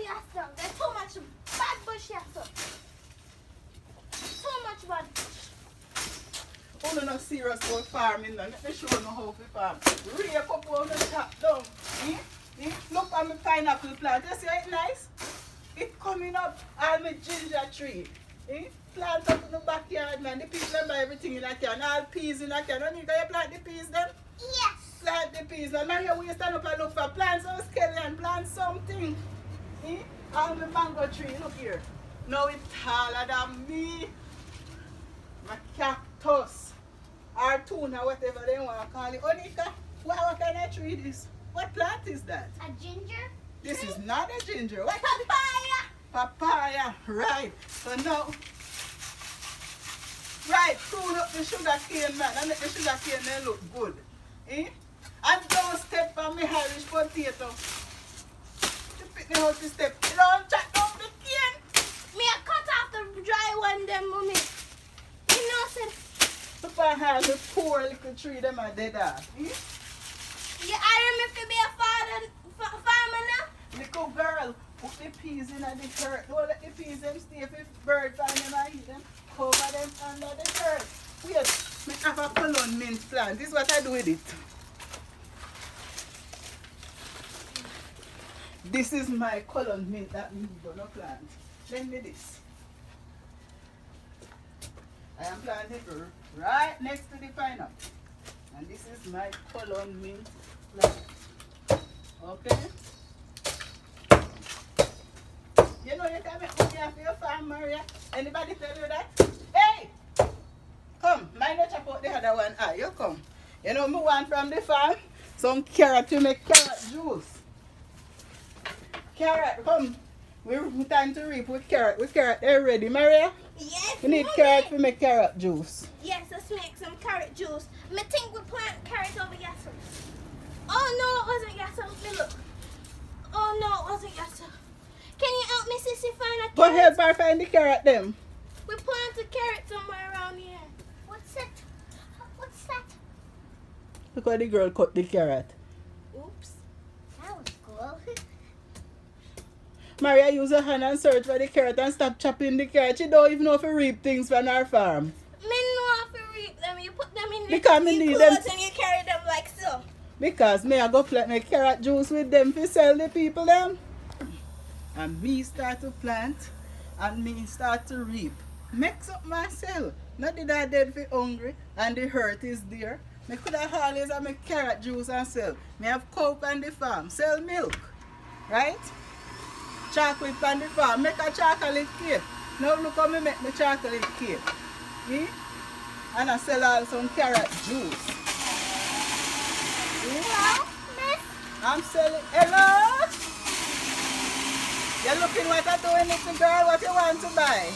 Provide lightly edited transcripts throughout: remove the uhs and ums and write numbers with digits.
yes, sir. There's too much bad bush, yes, sir. Too much bad bush. Oh, no serious about farming now. Let me show you how to farm. Rake up all the top down. Look at my pineapple plant. You see it nice? It coming up. All my ginger tree. Plant up in the backyard, man. The people them buy everything in a can. All peas in a can. Don't you plant the peas them? Yes. Plant the peas. And now you stand up and look for plants or skeleton. Plant something. All my mango tree. Look here. Now it's taller than me. My cactus. Or tuna, whatever they want to call it. Onika, what kind of tree this? What plant is that? A ginger? This is not a ginger. What? Papaya. Papaya, right. So now, right, prune up the sugar cane, man, and make the sugar cane they look good. And don't step on my Irish potato. You pick me how to step. You don't chop down the cane. Me I cut off the dry one, them, mommy. You know, said. If I have the poor little tree, them are dead off. Yeah, I remember be a farmer now. Little girl, put the peas in the dirt. Don't let the peas them stay. If birds find them and eat them, cover them under the dirt. Wait, I have a colon mint plant. This is what I do with it. This is my colon mint that we gonna plant. Lend me this. I am planting it right next to the pineapple. And this is my colon mint plant. Okay? You know you can make money off your farm, Maria. Anybody tell you that? Hey! Come, mind not chop out the other one. Ah, you come. You know me want from the farm? Some carrot to make carrot juice. Carrot, come. We're time to reap with carrot. With carrot, they're ready, Maria? Yes, We need mommy. carrot to make carrot juice. Yes, let's make some carrot juice. Me think we plant carrots over here. Oh no, it wasn't yes. Me look. Oh no, it wasn't yes. Can you help me, sissy, find a carrot? Go ahead, Bar, find the carrot them. We planted carrot somewhere around here. What's that? What's that? Look how the girl cut the carrot. Oops. That was cool. Maria, use her hand and search for the carrot and stop chopping the carrot. She don't even know if we reap things from our farm. Me know how to reap them. You put them in the Because me need them. and you carry them like so. Because me I go plant my carrot juice with them to sell the people them. And me start to plant and me start to reap. Mix up myself. Not that I dead for hungry and the hurt is there. Me could have always have my carrot juice and sell. Me have cow on the farm. Sell milk. Right? Chocolate on the farm. Make a chocolate cake. Now look how me make my chocolate cake. And I sell all some carrot juice. Hello, miss? I'm selling. Hello? You're looking what I'm doing, little girl. What you want to buy?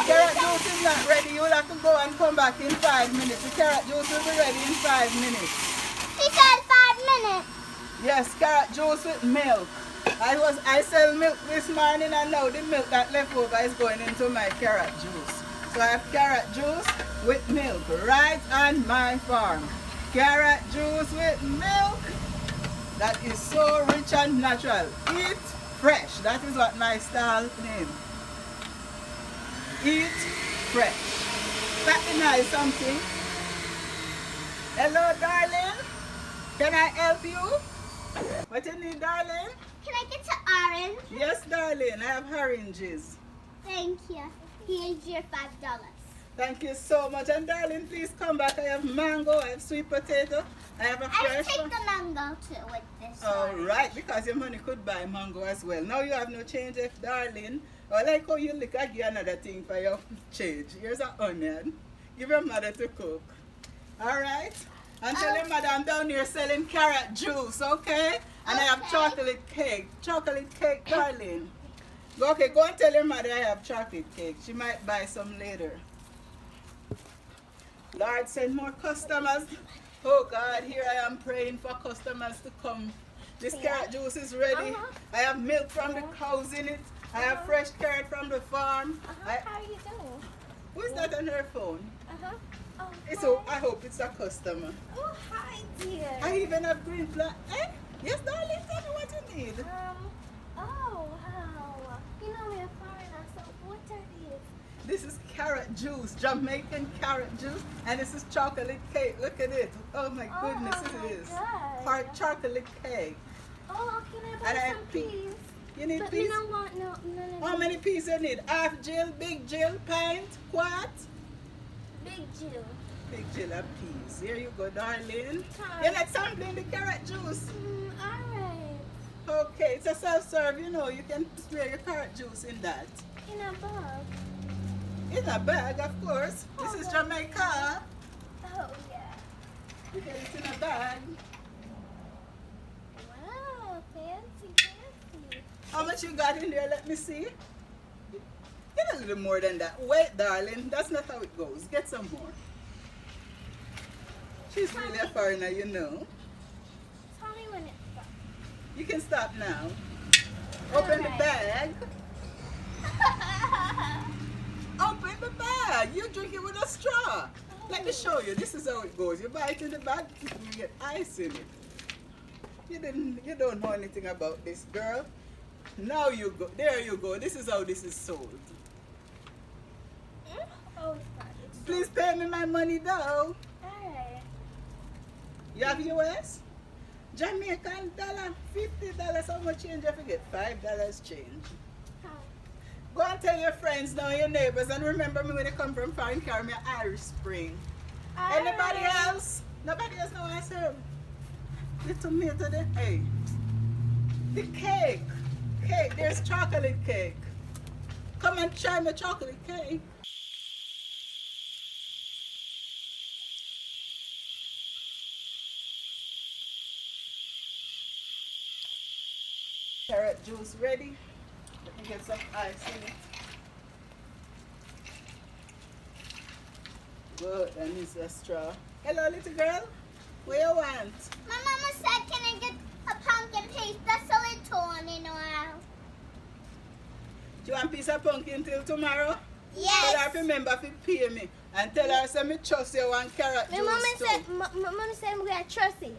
Carrot juice is not ready. You'll have to go and come back in 5 minutes. The carrot juice will be ready in 5 minutes. He said 5 minutes. Yes, carrot juice with milk. I sell milk this morning and now the milk that left over is going into my carrot juice. So I have carrot juice with milk right on my farm. Carrot juice with milk. That is so rich and natural. Eat fresh. That is what my stall name. Eat fresh. That nice something. Hello, darling. Can I help you? What you need, darling? Can I get to orange? Yes, darling. I have oranges. Thank you. Here's your $5. Thank you so much. And darling, please come back. I have mango. I have sweet potato. I have a fresh I'll take one. the mango too with this All orange. right, because your money could buy mango as well. Now you have no change, if darling. I like how you look. I give you another thing for your change. Here's an onion. Give your mother to cook. All right. And tell your mother I'm down here selling carrot juice, okay? And I have Okay. chocolate cake. Chocolate cake, darling. Okay, go and tell your mother I have chocolate cake. She might buy some later. Lord, send more customers. Oh God, here I am praying for customers to come. This carrot juice is ready. I have milk from the cows in it. I have fresh carrot from the farm. How are you doing? Who is that on her phone? Oh, So I hope it's a customer. Oh, hi, dear. I even have green plant. Eh? Yes, darling, tell me what you need. Oh, wow. You know we're foreigner, so what are these? This is carrot juice, Jamaican carrot juice, and this is chocolate cake. Look at it. Oh my goodness, my it is. God. Hard chocolate cake. Oh, can I buy And I some have peas. peas? You need But peas? we don't want no. How many peas you need? Half Jill, big Jill, pint, quart? Big Jill. Big Jill of peas. Here you go, darling. Hi. You're not sampling the carrot juice. Alright. Okay, it's a self-serve, you know. You can spray your carrot juice in that. In a bag. In a bag, of course. This is Jamaica. Oh, yeah. You get it in a bag. Wow, fancy. How much you got in there? Let me see. Get a little more than that. Wait, darling. That's not how it goes. Get some more. She's really a foreigner, you know. Tell me when it's done. You can stop now. Open the Alright. bag. Open the bag. You drink it with a straw. Let me show you. This is how it goes. You bite in the bag, you get ice in it. You don't know anything about this, girl. Now you go. There you go. This is how this is sold. Oh, it's not. It's Please pay me my money though. alright. You have US? Jamaican dollar, $50. How much change you forget? $5 change. How? Go and tell your friends now, your neighbors, and remember me when they come from foreign, carry me an Irish Spring. Anybody else? Nobody else know I serve. The tomato there. Hey. The cake. Cake. There's chocolate cake. Come and try my chocolate cake. Carrot juice ready. Let me get some ice in it. Good, and it's a straw. Hello, little girl. What you want? My mama said, can I get a pumpkin paste? That's a little one in a while. Do you want a piece of pumpkin till tomorrow? Yes. Tell her to remember to pay me. And tell her say me trust you want carrot My juice mama too. said, my mama said I'm going to trust it.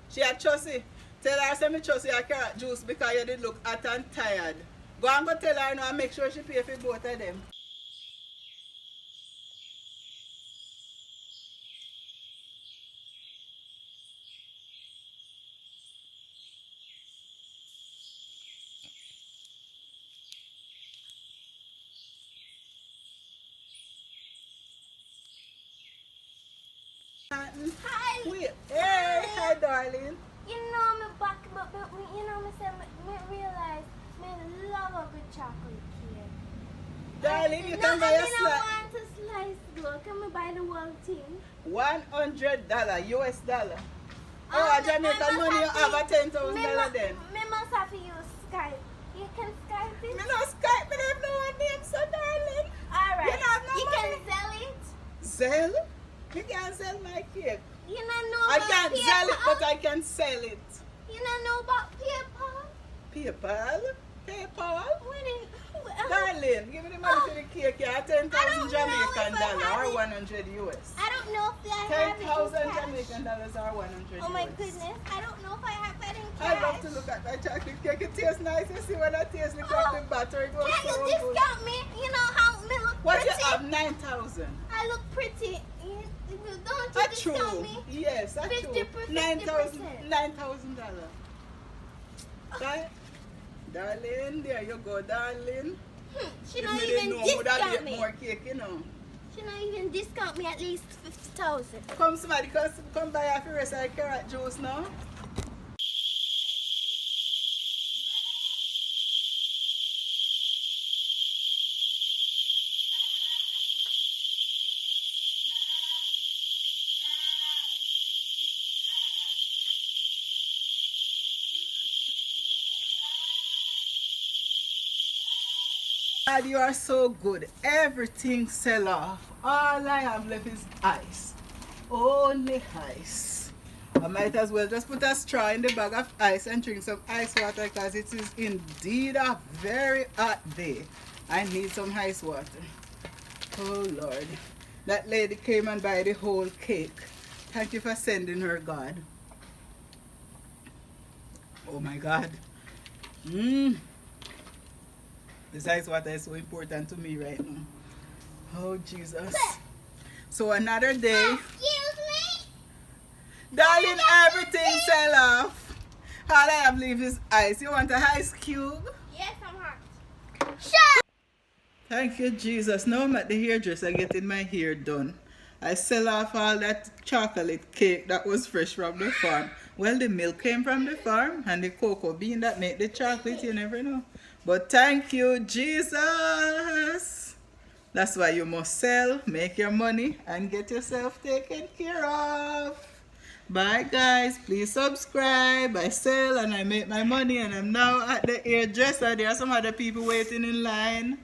She a trust you. Tell her say me trust you carrot juice because you did look hot and tired. Go and go tell her now and make sure she pay for both of them. Hi. Wait. Hey, hi darling. You know me back, but you know me say me realize me love a good chocolate cake. Darling, you no, can buy a I don't slice. want a slice though. Can we buy the whole thing? $100 US dollar. Oh, Jamaican money you have a $10,000 then. Me must have to use Skype. You can Skype it? Me no Skype, me have no one name, so darling. Alright. You don't have no You money. can sell it? Sell? You can't sell my cake. You don't know I about can't PayPal? sell it, but I can sell it. You don't know about PayPal? PayPal? PayPal? Darling. Darling, give me the money for the cake. You have 10,000 I don't know Jamaican if I dollars have or it. 100 US. I don't know if I have it in 10,000 cash. Jamaican dollars or 100 Oh my US. goodness, I don't know if I have that in I cash. love to look at my chocolate cake. It tastes nice. You see when I taste the chocolate butter, it was Can so you good. discount me? You know how me look What pretty? you have? 9,000. I look pretty. Don't you That's discount true. me? Yes, that's true. 50%. $9,000. Right? Darling, there you go, darling. She If don't me didn't even know, would have discount ate me. more cake, you know. She don't even discount me at least 50,000. Come somebody, come buy a rest of the carrot juice now. God, you are so good. Everything sell off. All I have left is ice. Only ice. I might as well just put a straw in the bag of ice and drink some ice water because it is indeed a very hot day. I need some ice water. Oh Lord. That lady came and buy the whole cake. Thank you for sending her, God. Oh my God. This is what is so important to me right now. Oh, Jesus. So another day. Excuse me? Darling, everything sell off. All I have left is ice. You want a ice cube? Yes, I'm hot. Shut. Thank you, Jesus. Now I'm at the hairdresser getting my hair done. I sell off all that chocolate cake that was fresh from the farm. Well, the milk came from the farm and the cocoa bean that made the chocolate, you never know. But thank you, Jesus. That's why you must sell, make your money, and get yourself taken care of. Bye, guys. Please subscribe. I sell and I make my money, and I'm now at the hairdresser. There are some other people waiting in line.